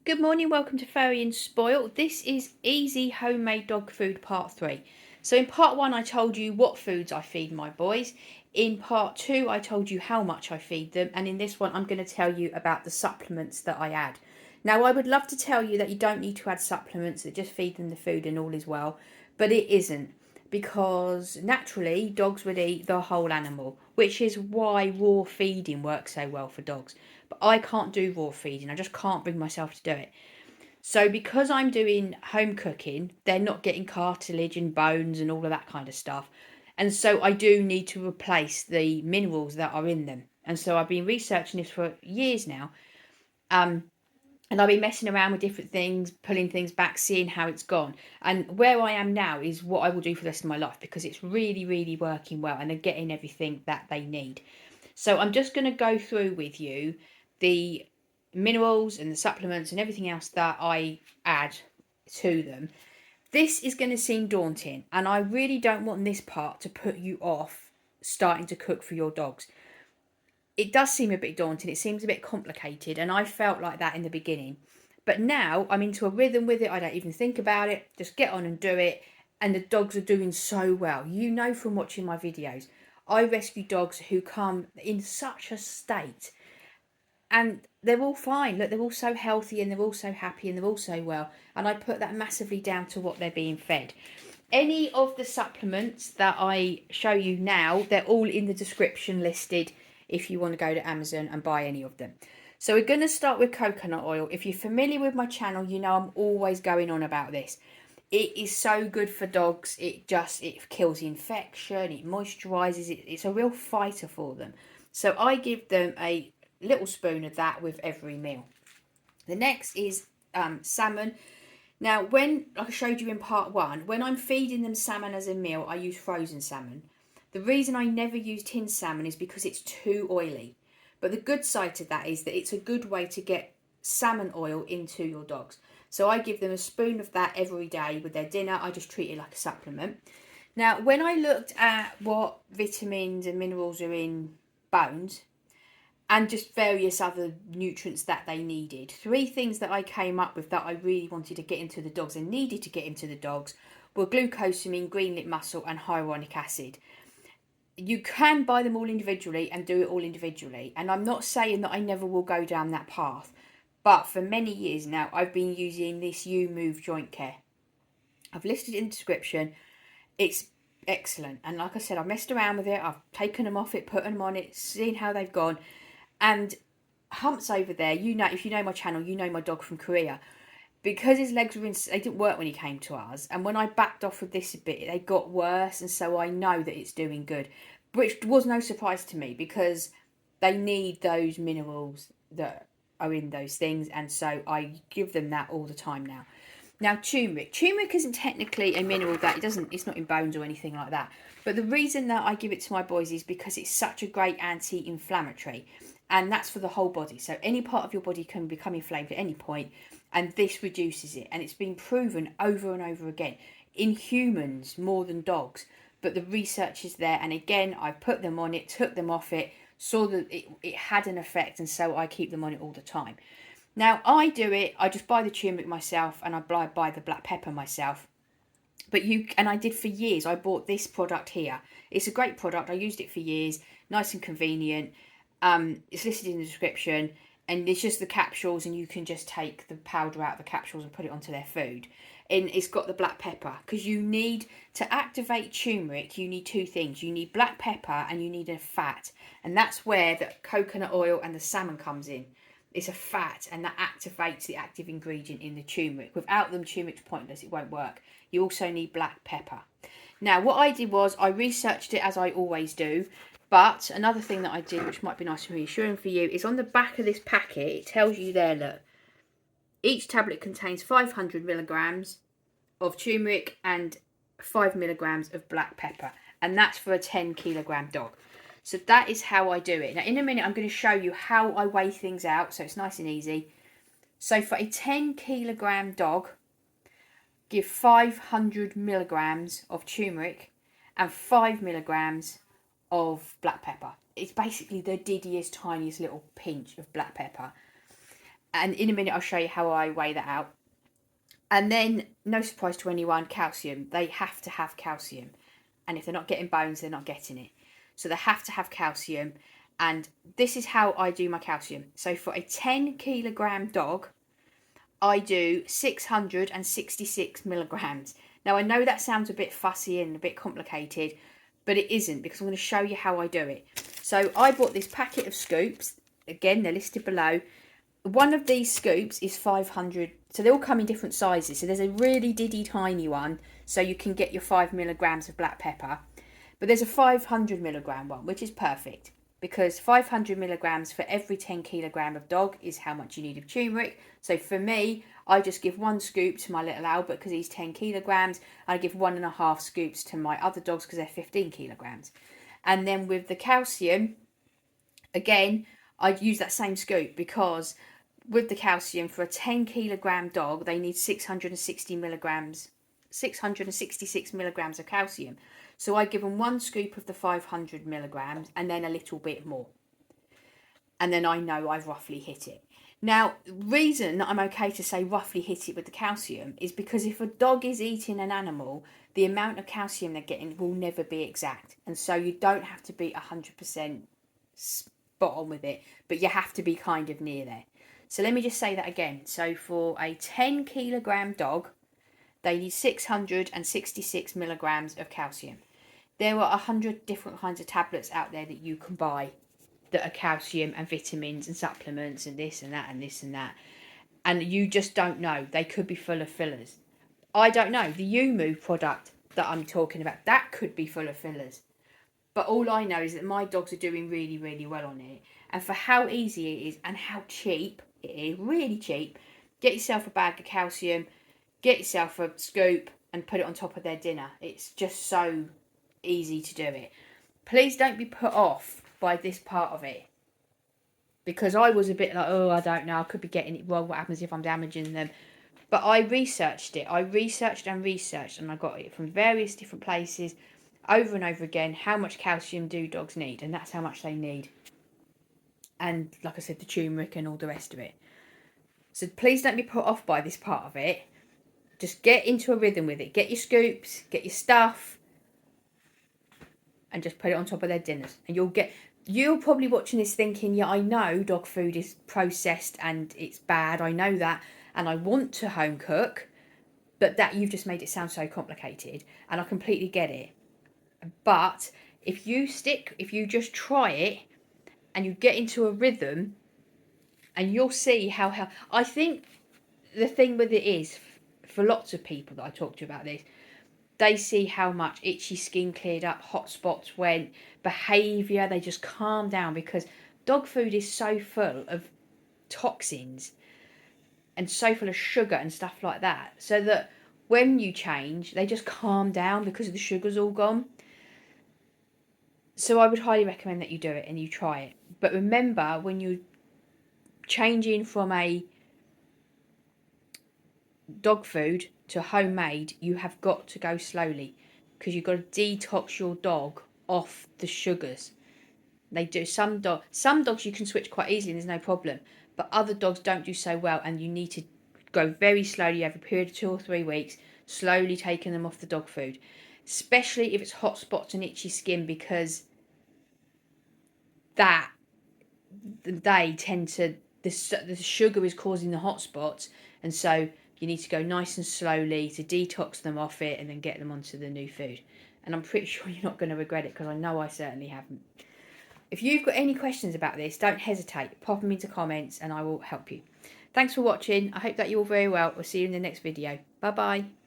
Good morning, welcome to Furry and Spoilt. This is easy homemade dog food part 3. So in part 1 I told you what foods I feed my boys. In part 2 I told you how much I feed them, and in this one I'm going to tell you about the supplements that I add. Now I would love to tell you that you don't need to add supplements, that just feed them the food and all is well, but it isn't, because naturally dogs would eat the whole animal, which is why raw feeding works so well for dogs. But I can't do raw feeding, I just can't bring myself to do it. So because I'm doing home cooking, they're not getting cartilage and bones and all of that kind of stuff. And so I do need to replace the minerals that are in them. And so I've been researching this for years now. And I've been messing around with different things, pulling things back, seeing how it's gone. And where I am now is what I will do for the rest of my life, because it's really, really working well and they're getting everything that they need. So I'm just going to go through with you the minerals and the supplements and everything else that I add to them. This is going to seem daunting, and I really don't want this part to put you off starting to cook for your dogs. It does seem a bit daunting, it seems a bit complicated, and I felt like that in the beginning. But now I'm into a rhythm with it, I don't even think about it, just get on and do it, and the dogs are doing so well. You know from watching my videos, I rescue dogs who come in such a state, and they're all fine. Look, they're all so healthy and they're all so happy and they're all so well, and I put that massively down to what they're being fed. Any of the supplements that I show you now, they're all in the description listed if you want to go to Amazon and buy any of them. So we're going to start with coconut oil. If you're familiar with my channel, you know I'm always going on about this. It is so good for dogs. It kills the infection, it moisturizes, it's a real fighter for them. So I give them a little spoon of that with every meal. The next is salmon. Now, when like I showed you in part 1, when I'm feeding them salmon as a meal, I use frozen salmon. The reason I never use tinned salmon is because it's too oily. But the good side to that is that it's a good way to get salmon oil into your dogs. So I give them a spoon of that every day with their dinner. I just treat it like a supplement. Now, when I looked at what vitamins and minerals are in bones, and just various other nutrients that they needed, 3 things that I came up with that I really wanted to get into the dogs and needed to get into the dogs were glucosamine, green lip mussel and hyaluronic acid. You can buy them all individually and do it all individually, and I'm not saying that I never will go down that path, but for many years now I've been using this Yumove joint care. I've listed it in the description. It's excellent, and like I said, I've messed around with it, I've taken them off it, put them on it, seen how they've gone. And Hump's over there, you know, if you know my channel, you know my dog from Korea. Because his legs were in, they didn't work when he came to us. And when I backed off with this a bit, they got worse. And so I know that it's doing good. Which was no surprise to me, because they need those minerals that are in those things. And so I give them that all the time now. Now, turmeric. Turmeric isn't technically a mineral it's not in bones or anything like that. But the reason that I give it to my boys is because it's such a great anti-inflammatory. And that's for the whole body. So any part of your body can become inflamed at any point, and this reduces it. And it's been proven over and over again in humans more than dogs. But the research is there. And again, I put them on it, took them off it, saw that it had an effect, and so I keep them on it all the time. Now, I do it, I just buy the turmeric myself, and I buy the black pepper myself. And I did for years. I bought this product here. It's a great product. I used it for years. Nice and convenient. It's listed in the description, and it's just the capsules, and you can just take the powder out of the capsules and put it onto their food. And it's got the black pepper, because you need to activate turmeric. You need 2 things. You need black pepper and you need a fat, and that's where the coconut oil and the salmon comes in. It's a fat, and that activates the active ingredient in the turmeric. Without them, turmeric's pointless. It won't work. You also need black pepper. Now, what I did was I researched it, as I always do. But another thing that I did, which might be nice and reassuring for you, is on the back of this packet, it tells you there, look, each tablet contains 500 milligrams of turmeric and 5 milligrams of black pepper. And that's for a 10 kilogram dog. So that is how I do it. Now, in a minute, I'm going to show you how I weigh things out, so it's nice and easy. So for a 10 kilogram dog, give 500 milligrams of turmeric and 5 milligrams of black pepper. It's basically the diddiest, tiniest little pinch of black pepper. And in a minute I'll show you how I weigh that out. And then, no surprise to anyone, calcium. They have to have calcium. And if they're not getting bones, they're not getting it. So they have to have calcium. And this is how I do my calcium. So for a 10 kilogram dog, I do 666 milligrams. Now I know that sounds a bit fussy and a bit complicated, but it isn't, because I'm going to show you how I do it. So I bought this packet of scoops. Again, they're listed below. One of these scoops is 500, so they all come in different sizes. So there's a really diddy tiny one, so you can get your 5 milligrams of black pepper. But there's a 500 milligram one, which is perfect, because 500 milligrams for every 10 kilogram of dog is how much you need of turmeric. So for me, I just give 1 scoop to my little Albert because he's 10 kilograms. I give 1.5 scoops to my other dogs because they're 15 kilograms. And then with the calcium, again, I'd use that same scoop, because with the calcium, for a 10 kilogram dog, they need 666 milligrams of calcium. So I give them 1 scoop of the 500 milligrams and then a little bit more. And then I know I've roughly hit it. Now, the reason I'm okay to say roughly hit it with the calcium is because if a dog is eating an animal, the amount of calcium they're getting will never be exact. And so you don't have to be 100% spot on with it, but you have to be kind of near there. So let me just say that again. So for a 10 kilogram dog, they need 666 milligrams of calcium. There are 100 different kinds of tablets out there that you can buy that are calcium and vitamins and supplements and this and that and this and that. And you just don't know. They could be full of fillers. I don't know. The Yumove product that I'm talking about, that could be full of fillers. But all I know is that my dogs are doing really, really well on it. And for how easy it is and how cheap it is, really cheap, get yourself a bag of calcium, get yourself a scoop and put it on top of their dinner. It's just so easy to do it. Please don't be put off by this part of it, because I was a bit like, oh, I don't know, I could be getting it wrong. What happens if I'm damaging them? But I researched it. I researched and researched, and I got it from various different places over and over again. How much calcium do dogs need? And that's how much they need. And like I said, the turmeric and all the rest of it. So please don't be put off by this part of it. Just get into a rhythm with it. Get your scoops, get your stuff, and just put it on top of their dinners. And you're probably watching this thinking, yeah, I know dog food is processed and it's bad. I know that. And I want to home cook. But that you've just made it sound so complicated. And I completely get it. But if you just try it and you get into a rhythm, and you'll see how I think the thing with it is, for lots of people that I talk to about this, they see how much itchy skin cleared up, hot spots went, behaviour, they just calm down, because dog food is so full of toxins and so full of sugar and stuff like that, so that when you change, they just calm down because the sugar's all gone. So I would highly recommend that you do it and you try it. But remember, when you're changing from a dog food to homemade, you have got to go slowly, because you've got to detox your dog off the sugars. They do. Some dogs you can switch quite easily and there's no problem, but other dogs don't do so well, and you need to go very slowly over a period of 2 or 3 weeks, slowly taking them off the dog food, especially if it's hot spots and itchy skin, because that they tend to, the sugar is causing the hot spots, and so you need to go nice and slowly to detox them off it and then get them onto the new food. And I'm pretty sure you're not going to regret it, because I know I certainly haven't. If you've got any questions about this, don't hesitate. Pop them into comments and I will help you. Thanks for watching. I hope that you're all very well. We'll see you in the next video. Bye bye.